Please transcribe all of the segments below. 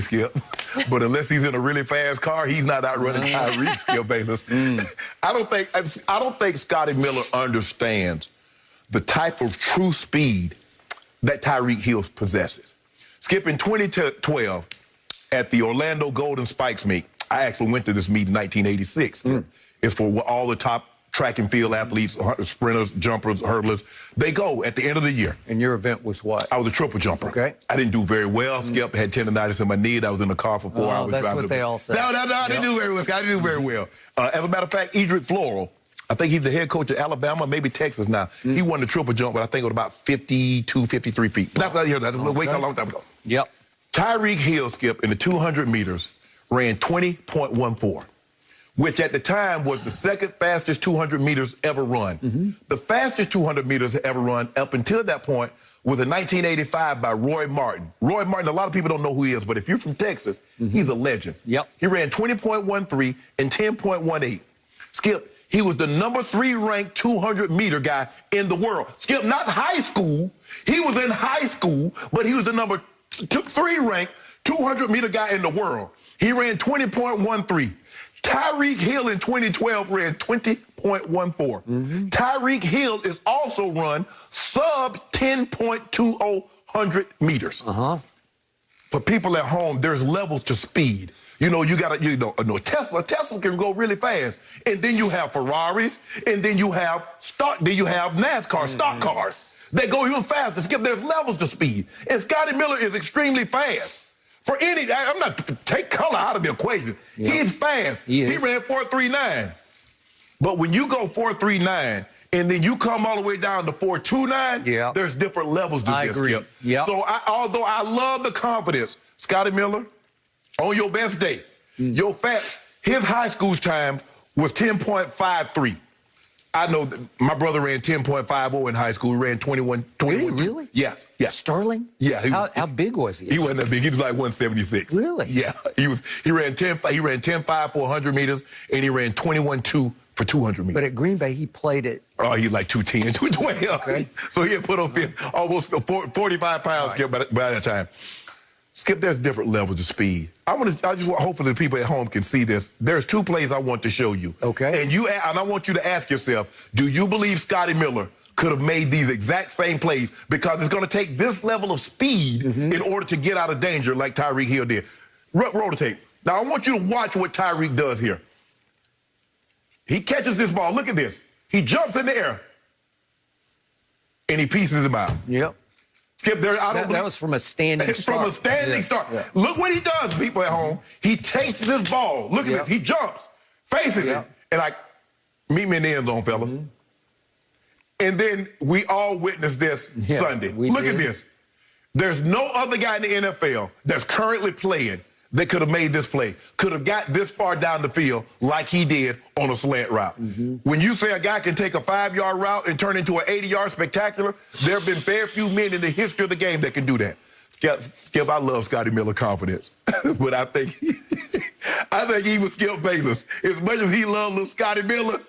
Skip. But unless he's in a really fast car, he's not outrunning Tyreek, Skip Bayless. I don't think Scotty Miller understands the type of true speed that Tyreek Hill possesses. Skip, in 2012, at the Orlando Golden Spikes meet, I actually went to this meet in 1986. It's for all the top track and field athletes, sprinters, jumpers, hurdlers. They go at the end of the year. And your event was what? I was a triple jumper. Okay. I didn't do very well. Skip had tendonitis in my knee. I was in the car for 4 hours. That's what they all say. No, I didn't do very well. I didn't do very well. As a matter of fact, Edric Floral, I think he's the head coach of Alabama, maybe Texas now. He won the triple jump, but I think it was about 52, 53 feet. That's what I heard. That was way a long time ago. Yep. Tyreek Hill, Skip, in the 200 meters, ran 20.14. which at the time was the second fastest 200 meters ever run. The fastest 200 meters ever run up until that point was in 1985 by Roy Martin. Roy Martin, a lot of people don't know who he is, but if you're from Texas, he's a legend. Yep. He ran 20.13 and 10.18. Skip, he was the number 3 ranked 200 meter guy in the world. Skip, not high school. He was in high school, but he was the number 3 ranked 200 meter guy in the world. He ran 20.13. Tyreek Hill in 2012 ran 20.14. Tyreek Hill is also run sub 10.20 meters. For people at home, there's levels to speed. You know, you got to, Tesla can go really fast. And then you have Ferraris, and then you have NASCAR, stock cars. They go even faster. Skip, there's levels to speed. And Scotty Miller is extremely fast. For any, I'm not, take color out of the equation. He's fast. He ran 4.39. But when you go 4.39 and then you come all the way down to 4.29, there's different levels to this. Agree. So although I love the confidence, Scotty Miller, on your best day, his high school time was 10.53. I know that my brother ran 10.50 in high school. He ran 21. Really? Yeah. Sterling? Yeah. How big was he? He wasn't that big. He was like 176. Really? Yeah. He ran 10.5 for 100 meters, and he ran 21.2 for 200 meters. But at Green Bay, he played it. Oh, he was like 210, 212. Okay. So he had put on almost 45 pounds by that time. Skip, there's different levels of speed. Hopefully the people at home can see this. There's 2 plays I want to show you. Okay. And I want you to ask yourself, do you believe Scotty Miller could have made these exact same plays? Because it's going to take this level of speed in order to get out of danger like Tyreek Hill did. Roll the tape. Now, I want you to watch what Tyreek does here. He catches this ball. Look at this. He jumps in the air, and he pieces him out. Yep. Skip, that was from a standing start. From a standing start. Look what he does, people at home. He takes this ball. Look at this. He jumps, faces it, and meet me in the end zone, fellas. And then we all witnessed this Sunday. Look at this. There's no other guy in the NFL that's currently playing that could have made this play, could have got this far down the field like he did on a slant route. When you say a guy can take a 5-yard route and turn into an 80-yard spectacular, there have been very few men in the history of the game that can do that. Skip, I love Scotty Miller confidence, but I think he was Skip Bayless. As much as he loved little Scotty Miller,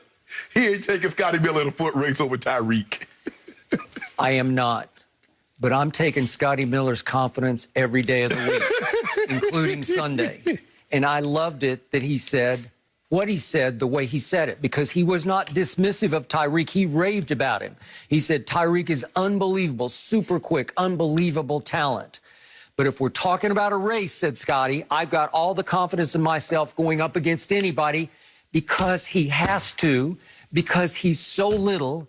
he ain't taking Scotty Miller in a foot race over Tyreek. I am not. But I'm taking Scotty Miller's confidence every day of the week, including Sunday. And I loved it that he said what he said the way he said it, because he was not dismissive of Tyreek. He raved about him. He said, Tyreek is unbelievable, super quick, unbelievable talent. But if we're talking about a race, said Scotty, I've got all the confidence in myself going up against anybody because he has to, because he's so little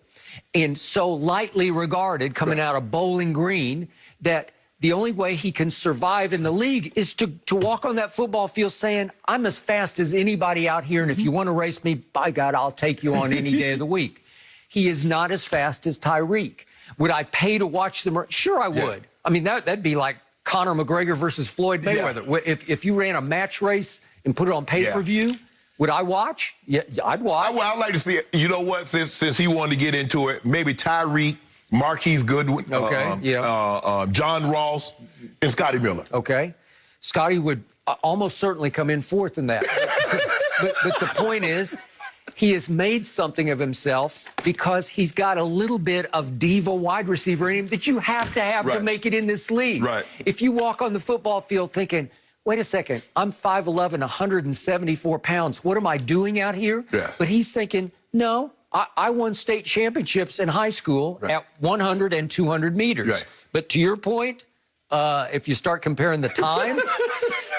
and so lightly regarded coming out of Bowling Green that the only way he can survive in the league is to walk on that football field saying, I'm as fast as anybody out here, and if you want to race me, by God, I'll take you on any day of the week. He is not as fast as Tyreek. Would I pay to watch them? Sure, I would. I mean, that'd be like Conor McGregor versus Floyd Mayweather. If you ran a match race and put it on pay-per-view, would I watch? Yeah, I'd watch. I'd like to see it. You know what? Since he wanted to get into it, maybe Tyreek, Marquise Goodwin, John Ross, and Scotty Miller. Okay. Scotty would almost certainly come in fourth in that. but the point is, he has made something of himself because he's got a little bit of diva wide receiver in him that you have to have to make it in this league. Right. If you walk on the football field thinking, wait a second, I'm 5'11", 174 pounds. What am I doing out here? Yeah. But he's thinking, no, I won state championships in high school at 100 and 200 meters. Right. But to your point, if you start comparing the times,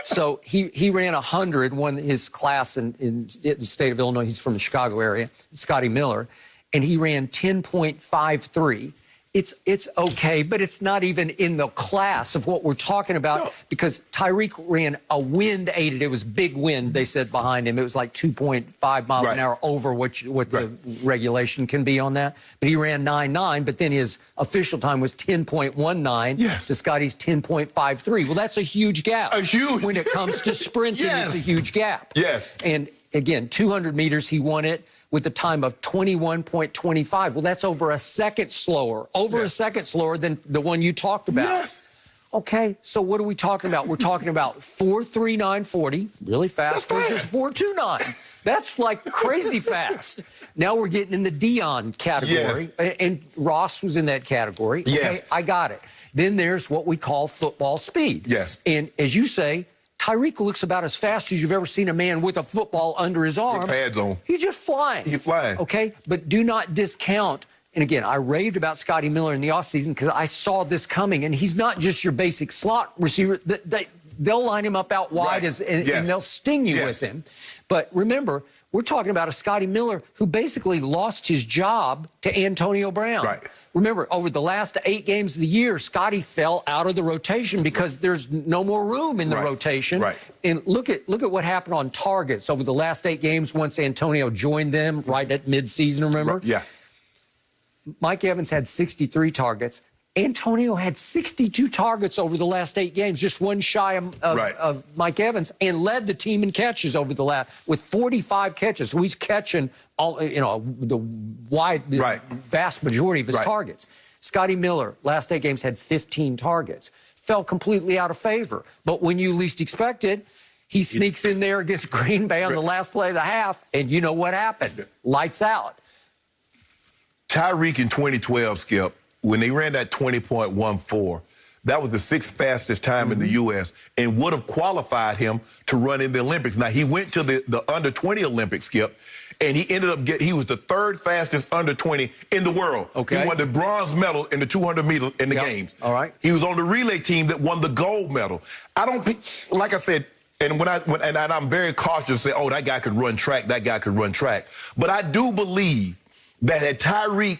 so he ran 100, won his class in the state of Illinois. He's from the Chicago area, Scotty Miller, and he ran 10.53. It's okay, but it's not even in the class of what we're talking about because Tyreek ran a wind-aided. It was big wind, they said, behind him. It was like 2.5 miles an hour over what the regulation can be on that. But he ran 9.9, but then his official time was 10.19 to Scotty's 10.53. Well, that's a huge gap. A huge. When it comes to sprinting, it's a huge gap. Yes. And again, 200 meters, he won it with a time of 21.25. Well, that's over a second slower, a second slower than the one you talked about. Yes. Okay, so what are we talking about? We're talking about 4.39.40, really fast, versus 4.29. That's like crazy fast. Now we're getting in the Dion category, and Ross was in that category. Okay, I got it. Then there's what we call football speed. Yes. And as you say, Tyreek looks about as fast as you've ever seen a man with a football under his arm. With pads on. He's just flying. He's flying. Okay? But do not discount. And again, I raved about Scotty Miller in the offseason because I saw this coming. And he's not just your basic slot receiver. They'll line him up out wide and they'll sting you with him. But remember, we're talking about a Scotty Miller who basically lost his job to Antonio Brown. Right. Remember, over the last 8 games of the year, Scotty fell out of the rotation because there's no more room in the rotation. Right. And look at what happened on targets over the last 8 games once Antonio joined them right at midseason, remember? Yeah. Mike Evans had 63 targets. Antonio had 62 targets over the last 8 games, just one shy of Mike Evans, and led the team in catches over the last with 45 catches. So he's catching all, the vast majority of his targets. Scotty Miller, last 8 games, had 15 targets. Fell completely out of favor. But when you least expect it, he sneaks in there against Green Bay on the last play of the half, and you know what happened? Lights out. Tyreek in 2012, Skip, when they ran that 20.14, that was the 6th fastest time in the U.S. and would have qualified him to run in the Olympics. Now, he went to the under-20 Olympics, Skip, and he ended up he was the 3rd fastest under-20 in the world. Okay. He won the bronze medal in the 200 meter in the games. All right. He was on the relay team that won the gold medal. I don't think, like I said, and I'm very cautious to say, oh, that guy could run track, that guy could run track. But I do believe that had Tyreek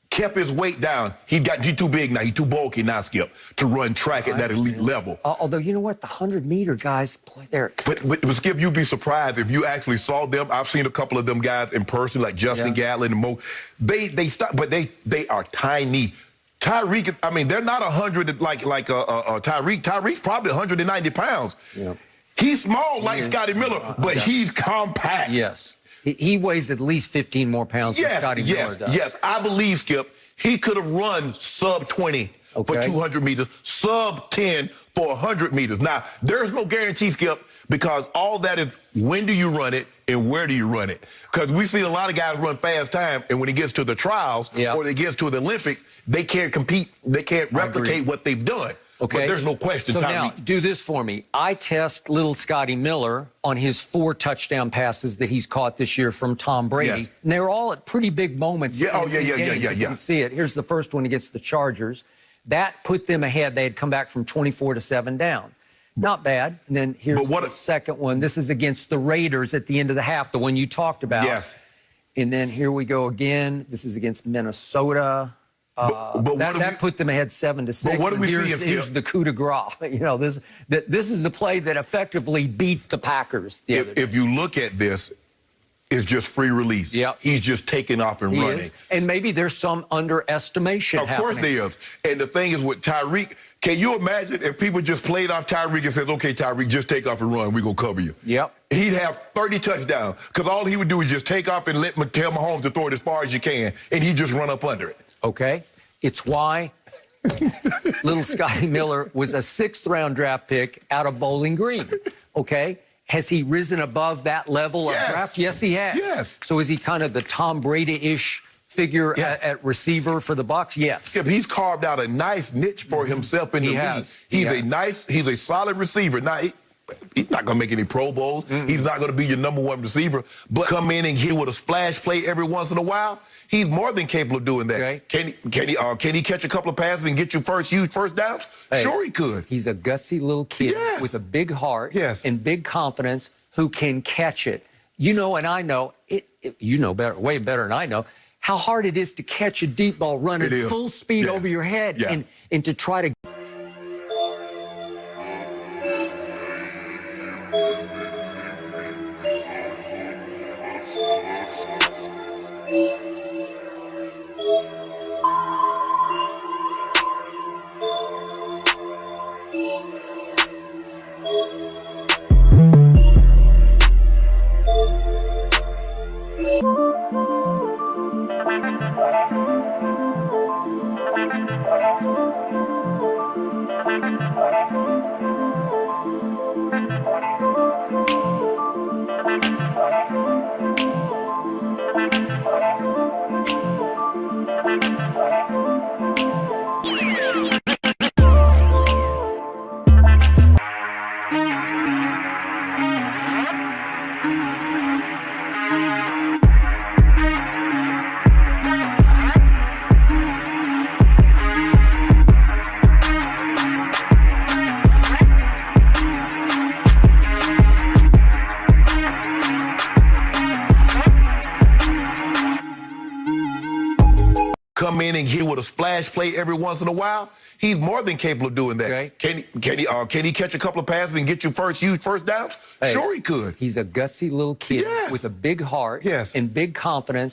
kept his weight down, he's too big now, he's too bulky now, Skip, to run track at that elite level. Although, you know what, the 100-meter guys, boy, they're... But Skip, you'd be surprised if you actually saw them. I've seen a couple of them guys in person, like Justin Gatlin and Mo. They stop, but they are tiny. Tyreek, I mean, they're not 100 like Tyreek. Tyreek's probably 190 pounds. Yeah. He's small like Scotty Miller, but he's compact. Yes. He weighs at least 15 more pounds than Scotty Miller does. Yes, I believe, Skip, he could have run sub-20 for 200 meters, sub-10 for 100 meters. Now, there's no guarantee, Skip, because all that is when do you run it and where do you run it? Because we've seen a lot of guys run fast time, and when it gets to the trials or it gets to the Olympics, they can't compete. They can't replicate what they've done. Okay. But there's no question, So Tyreek. now, do this for me. I test little Scotty Miller on his 4 touchdown passes that he's caught this year from Tom Brady. And they're all at pretty big moments. Yeah, You can see it. Here's the first one against the Chargers. That put them ahead. They had come back from 24 to 7 down. Not bad. And then here's the second one. This is against the Raiders at the end of the half, the one you talked about. Yes. And then here we go again. This is against Minnesota. That put them ahead 7-6. But what do we see? Here's the coup de grace. This is the play that effectively beat the Packers the other day. If you look at this, it's just free release. Yep. He's just taking off and running. And maybe there's some underestimation happening. Of course there is. And the thing is with Tyreek, can you imagine if people just played off Tyreek and says, okay, Tyreek, just take off and run. We're going to cover you. Yep. He'd have 30 touchdowns because all he would do is just take off and tell Mahomes to throw it as far as you can, and he'd just run up under it. Okay. It's why little Scotty Miller was a 6th-round draft pick out of Bowling Green. Okay? Has he risen above that level of draft? Yes, he has. Yes. So is he kind of the Tom Brady-ish figure at receiver for the Bucs? Yes. Yeah, he's carved out a nice niche for himself in the league. He's a solid receiver. Now, He's not going to make any Pro Bowls. He's not going to be your #1 receiver. But come in and hit with a splash play every once in a while. He's more than capable of doing that. Okay. Can he catch a couple of passes and get you huge first downs? Hey, sure he could. He's a gutsy little kid with a big heart and big confidence who can catch it. You know, and I know, you know better, way better than I know, how hard it is to catch a deep ball running full speed over your head and to try to... Come in and hit with a splash play every once in a while. He's more than capable of doing that. Okay. Can he catch a couple of passes and get you huge first downs? Hey, sure he could. He's a gutsy little kid with a big heart and big confidence